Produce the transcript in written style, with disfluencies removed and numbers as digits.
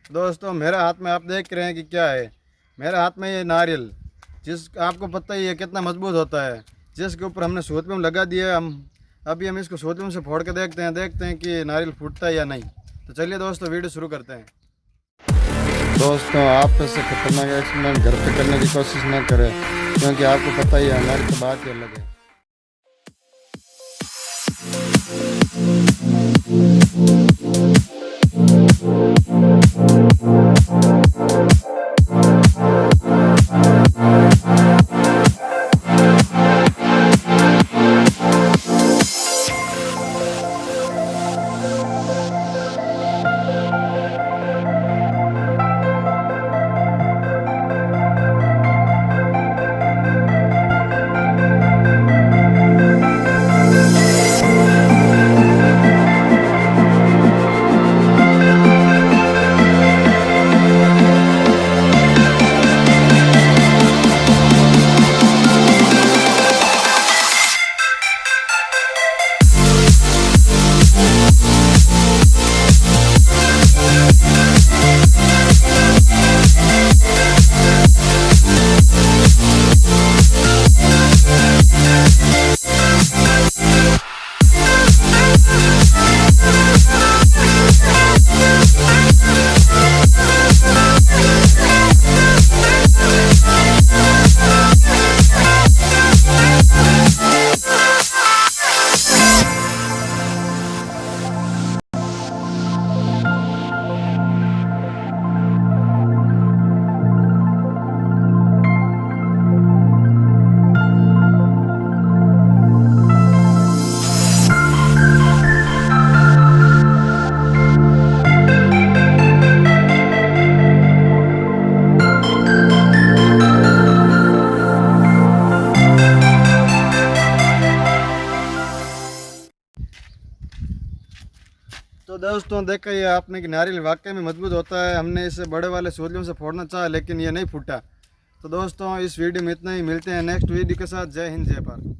दोस्तों मेरे हाथ में आप देख रहे हैं कि क्या है। मेरे हाथ में ये नारियल, जिस आपको पता ही है कितना मजबूत होता है, जिसके ऊपर हमने सोतले में लगा दिया है। हम इसको सोतले में से फोड़ के देखते हैं कि नारियल फूटता है या नहीं। तो चलिए दोस्तों वीडियो शुरू करते हैं। दोस्तों आप से खतरनाक एक्सपेरिमेंट घर पे करने की कोशिश न करें, क्योंकि आपको पता ही है हमारी तो बात ही अलग है। तो दोस्तों देखा ये आपने कि नारियल वाकई में मजबूत होता है। हमने इसे बड़े वाले सोलियों से फोड़ना चाहा, लेकिन ये नहीं फूटा। तो दोस्तों इस वीडियो में इतना ही। मिलते हैं नेक्स्ट वीडियो के साथ। जय हिंद, जय भारत।